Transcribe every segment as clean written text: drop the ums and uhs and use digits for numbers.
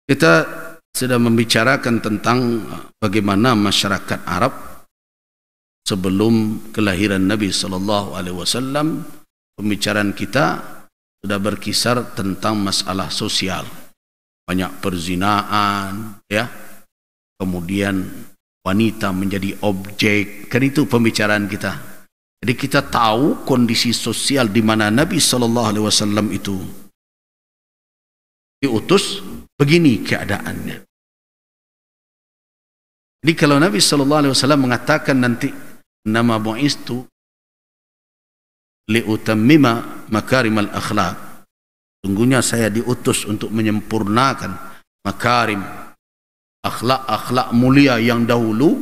Kita sudah membicarakan tentang bagaimana masyarakat Arab sebelum kelahiran Nabi sallallahu alaihi wasallam. Pembicaraan kita sudah berkisar tentang masalah sosial. Banyak perzinaan, ya. Kemudian wanita menjadi objek. Kan itu pembicaraan kita. Jadi kita tahu kondisi sosial di mana Nabi sallallahu alaihi wasallam itu diutus, begini keadaannya. Jadi kalau Nabi sallallahu alaihi wasallam mengatakan nanti nama bu'istu liutammima makarimal akhlak, sungguhnya saya diutus untuk menyempurnakan makarim, akhlak-akhlak mulia yang dahulu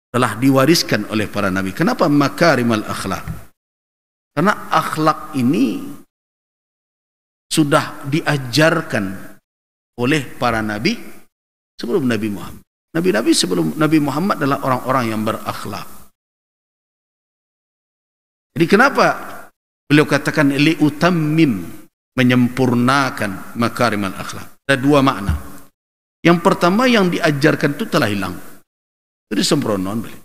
telah diwariskan oleh para nabi. Kenapa makarimal akhlak? Karena akhlak ini sudah diajarkan oleh para nabi sebelum Nabi Muhammad. Nabi-nabi sebelum Nabi Muhammad adalah orang-orang yang berakhlak. Jadi kenapa beliau katakan liutammim, menyempurnakan makarimal akhlak? Ada dua makna. Yang pertama, yang diajarkan itu telah hilang, itu disempurnakan beliau.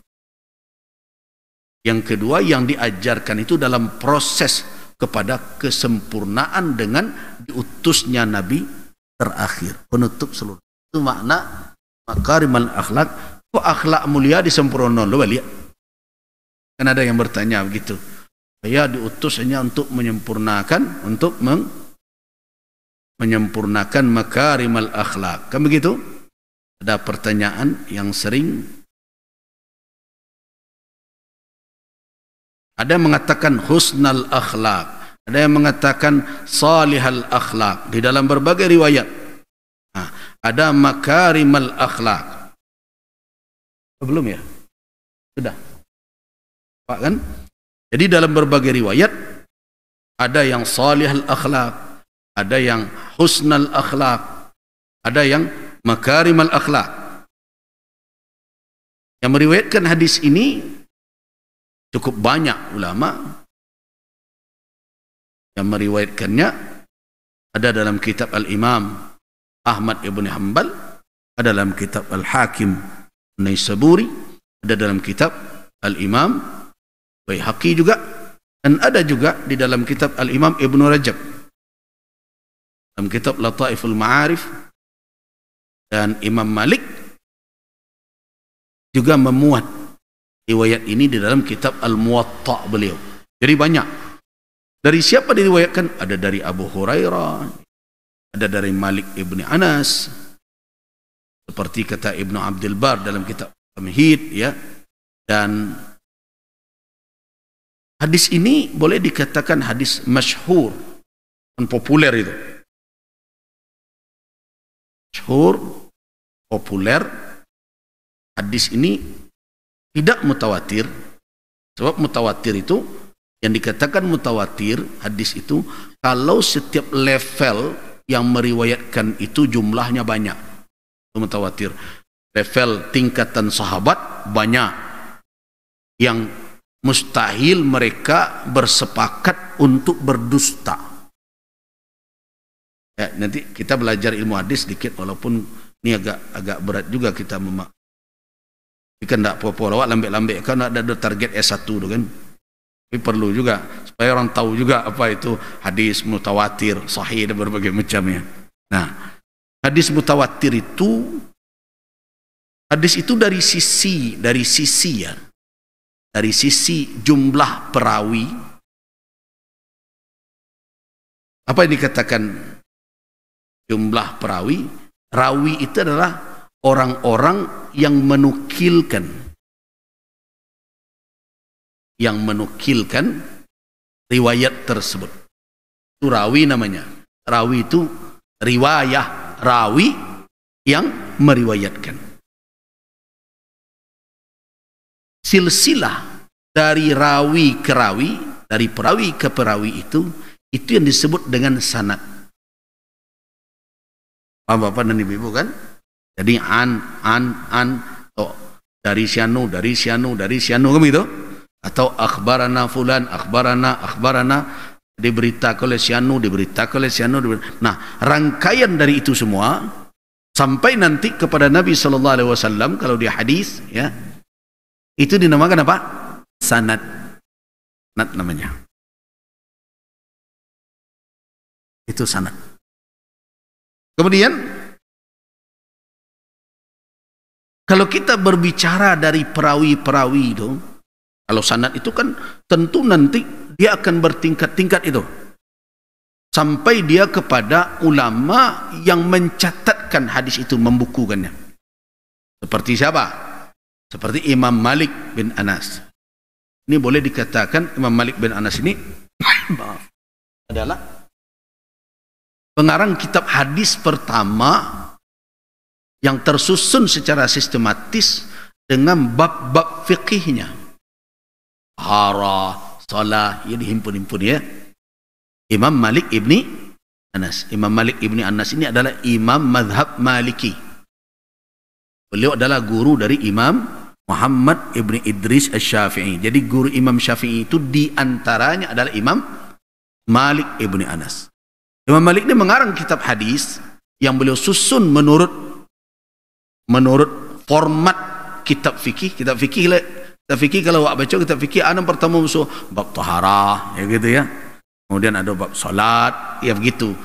Yang kedua, yang diajarkan itu dalam proses kepada kesempurnaan dengan diutusnya Nabi terakhir, penutup seluruh. Itu makna makarimal akhlak. Kok akhlak mulia disempurnakan? Lo lihat. Kan ada yang bertanya begitu. Saya diutus hanya untuk menyempurnakan, untuk menyempurnakan makarimal akhlak. Kan begitu? Ada pertanyaan yang sering. Ada yang mengatakan husnal akhlak, ada yang mengatakan salihal akhlak di dalam berbagai riwayat. Nah, ada makarimal akhlak. Belum ya? Sudah. Pak kan? Jadi dalam berbagai riwayat ada yang salihal akhlak, ada yang husnal akhlak, ada yang makarimal akhlak. Yang meriwayatkan hadis ini cukup banyak ulama. Yang meriwayatkannya ada dalam kitab Al-Imam Ahmad ibn Hanbal, ada dalam kitab Al-Hakim Naisaburi, ada dalam kitab Al-Imam Baihaqi juga, dan ada juga di dalam kitab Al-Imam Ibn Rajab, dalam kitab Lataiful Ma'arif. Dan Imam Malik juga memuat riwayat ini di dalam kitab Al-Muwatta beliau. Jadi banyak. Dari siapa diriwayatkan? Ada dari Abu Hurairah, ada dari Malik ibn Anas, seperti kata Ibnu Abdul Bar dalam kitab Tamhid, ya. Dan hadis ini boleh dikatakan hadis masyhur, populer itu. Masyhur, populer. Hadis ini tidak mutawatir. Sebab mutawatir itu, yang dikatakan mutawatir hadis itu kalau setiap level yang meriwayatkan itu jumlahnya banyak. Itu mutawatir. Level tingkatan sahabat banyak, yang mustahil mereka bersepakat untuk berdusta. Ya, nanti kita belajar ilmu hadis sedikit, walaupun ini agak berat juga kita Kan tidak apa-apa lawak lambek-lambek kan ada target S1 tu kan. Tapi perlu juga supaya orang tahu juga apa itu hadis mutawatir, sahih dan berbagai macamnya. Nah, hadis mutawatir itu dari sisi ya. Dari sisi jumlah perawi. Apa yang dikatakan jumlah perawi? Rawi itu adalah orang-orang yang menukilkan riwayat tersebut. Itu rawi namanya. Rawi itu riwayah, rawi yang meriwayatkan. Silsilah dari rawi ke rawi, dari perawi ke perawi itu yang disebut dengan sanad. Paham Bapak dan Ibu kan? Jadi dari sianu kan begitu? Atau akhbarana fulan, akhbarana diberitakan oleh sianu. Nah, rangkaian dari itu semua sampai nanti kepada Nabi sallallahu alaihi wasallam. Kalau dia hadis, ya, itu dinamakan apa? Sanad. Sanad namanya. Itu sanad. Kemudian kalau kita berbicara dari perawi-perawi itu, kalau sanad itu kan tentu nanti dia akan bertingkat-tingkat itu, sampai dia kepada ulama yang mencatatkan hadis itu, membukukannya. Seperti siapa? Seperti Imam Malik bin Anas. Ini boleh dikatakan Imam Malik bin Anas ini adalah pengarang kitab hadis pertama yang tersusun secara sistematis dengan bab-bab fiqihnya. Hara, salah, ya dihimpun-himpun ya. Imam Malik ibni Anas. Imam Malik ibni Anas ini adalah imam madhab Maliki. Beliau adalah guru dari Imam Muhammad ibni Idris Asy-Syafi'i. Jadi guru Imam Syafi'i itu diantaranya adalah Imam Malik ibni Anas. Imam Malik ini mengarang kitab hadis yang beliau susun menurut format kitab fikih. Kitab fikih kalau awak baca kitab fikih, ada pertama musuh bab taharah, ya gitu ya. Kemudian ada bab salat, ya begitu.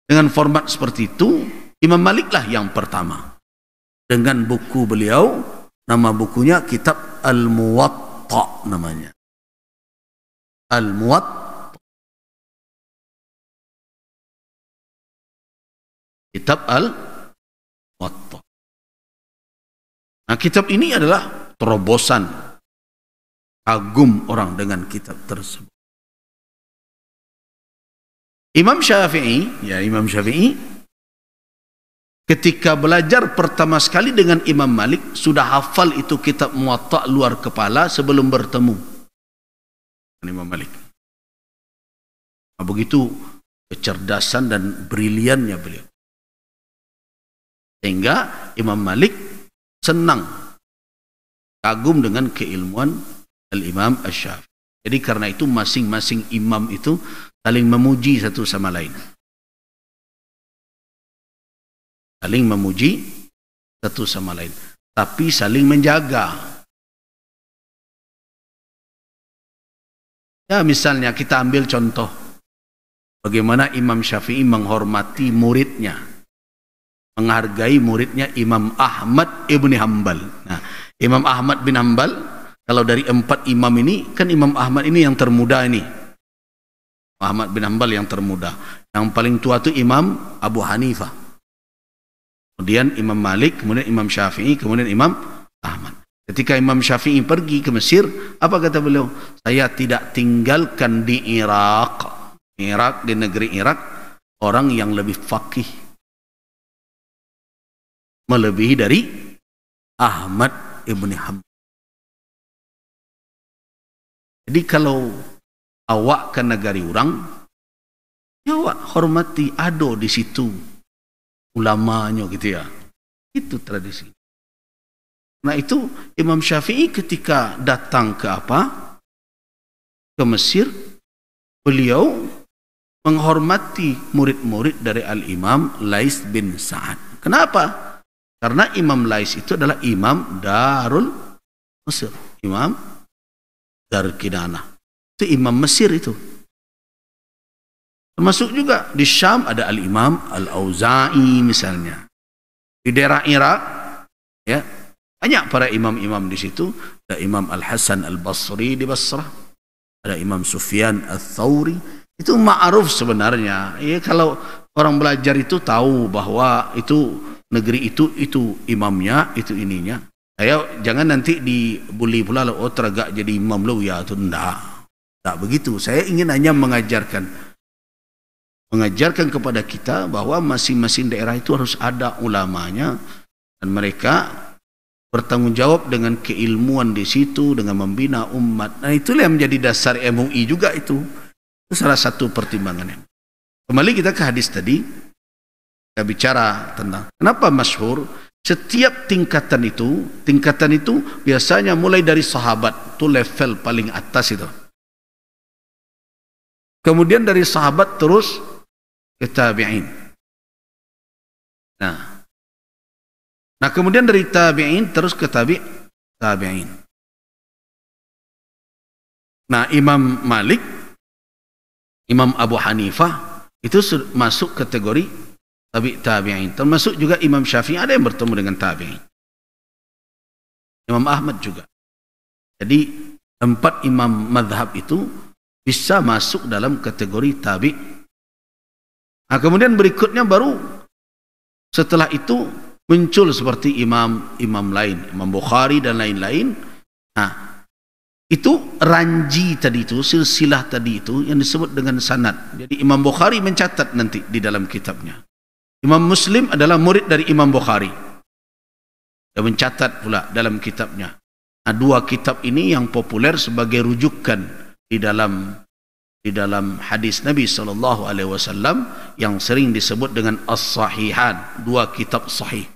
Dengan format seperti itu, Imam Malik lah yang pertama. Dengan buku beliau, nama bukunya kitab Al-Muwatta namanya. Al-Muwatta. Kitab Al-Muwatta. Nah, kitab ini adalah terobosan. Kagum orang dengan kitab tersebut. Imam Syafi'i ketika belajar pertama sekali dengan Imam Malik, sudah hafal itu kitab Muwatta luar kepala sebelum bertemu dengan Imam Malik. Nah, begitu kecerdasan dan briliannya beliau, sehingga Imam Malik senang, kagum dengan keilmuan Al-Imam Asy-Syafi'i. Jadi karena itu masing-masing imam itu saling memuji satu sama lain. Saling memuji satu sama lain, tapi saling menjaga. Ya, misalnya kita ambil contoh bagaimana Imam Syafi'i menghormati muridnya, menghargai muridnya Imam Ahmad ibni Hanbal. Nah, Imam Ahmad bin Hanbal, kalau dari 4 imam ini, kan Imam Ahmad ini yang termuda ini. Ahmad bin Hanbal yang termuda. Yang paling tua itu Imam Abu Hanifah. Kemudian Imam Malik, kemudian Imam Syafi'i, kemudian Imam Ahmad. Ketika Imam Syafi'i pergi ke Mesir, apa kata beliau? Saya tidak tinggalkan di Irak, di negeri Irak, orang yang lebih faqih, melebihi dari Ahmad ibn Hanbal. Jadi kalau awak ke negari orang, ya awak hormati, ada di situ ulamanya gitu ya. Itu tradisi. Nah itu Imam Syafi'i ketika datang ke ke Mesir, beliau menghormati murid-murid dari Al-Imam Lais bin Sa'ad. Kenapa? Karena Imam Lais itu adalah Imam Darul Mesir, Imam Darul Kinanah. Itu Imam Mesir itu. Termasuk juga di Syam ada Al-Imam Al-Auza'i misalnya. Di daerah Irak, ya, banyak para imam-imam di situ. Ada Imam Al-Hasan Al-Basri di Basrah, ada Imam Sufyan Al-Thawri. Itu ma'ruf sebenarnya. Ya, kalau orang belajar itu tahu bahwa itu negeri itu imamnya, itu ininya. Jangan nanti dibuli pula, oh teragak jadi imam lo ya, itu enggak begitu. Saya ingin hanya mengajarkan kepada kita bahwa masing-masing daerah itu harus ada ulamanya dan mereka bertanggung jawab dengan keilmuan di situ, dengan membina umat. Nah, itulah yang menjadi dasar MUI juga itu. Itu salah satu pertimbangannya. Kembali kita ke hadis tadi. Kita bicara tentang kenapa masyhur. Setiap tingkatan itu biasanya mulai dari sahabat, itu level paling atas itu. Kemudian dari sahabat terus ke tabi'in. Nah, Nah, kemudian dari tabi'in terus ke tabi'in. Nah, Imam Malik, Imam Abu Hanifah itu masuk kategori tabi'in. Termasuk juga Imam Syafi'i, ada yang bertemu dengan tabi'in. Imam Ahmad juga. Jadi 4 imam madhab itu bisa masuk dalam kategori tabi'. Nah, kemudian berikutnya baru setelah itu muncul seperti imam lain, Imam Bukhari dan lain-lain. Nah, itu ranji tadi itu, silsilah tadi itu yang disebut dengan sanad. Jadi Imam Bukhari mencatat nanti di dalam kitabnya. Imam Muslim adalah murid dari Imam Bukhari. Dia mencatat pula dalam kitabnya. Nah, 2 kitab ini yang populer sebagai rujukan di dalam hadis Nabi SAW yang sering disebut dengan As-Sahihan, 2 kitab sahih.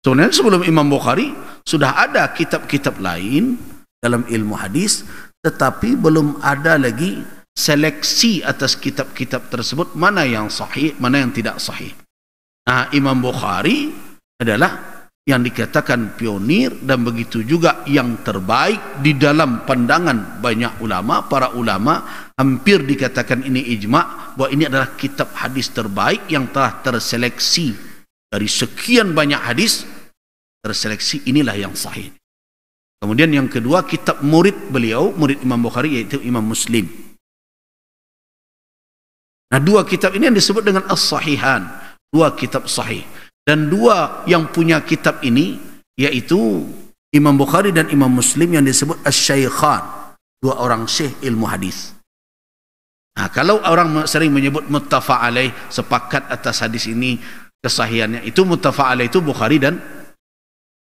Sebenarnya sebelum Imam Bukhari sudah ada kitab-kitab lain dalam ilmu hadis, tetapi belum ada lagi seleksi atas kitab-kitab tersebut mana yang sahih, mana yang tidak sahih. Nah, Imam Bukhari adalah yang dikatakan pionir dan begitu juga yang terbaik di dalam pandangan banyak ulama. Para ulama hampir dikatakan ini ijma' bahwa ini adalah kitab hadis terbaik yang telah terseleksi dari sekian banyak hadis, terseleksi inilah yang sahih. Kemudian yang kedua, kitab murid beliau, murid Imam Bukhari, yaitu Imam Muslim. Nah, 2 kitab ini yang disebut dengan As-Sahihan, 2 kitab sahih. Dan 2 yang punya kitab ini yaitu Imam Bukhari dan Imam Muslim yang disebut Asy-Syaikhan, 2 orang syekh ilmu hadis. Nah, kalau orang sering menyebut muttafaq alaih, sepakat atas hadis ini kesahihannya, itu muttafaq alaih itu Bukhari dan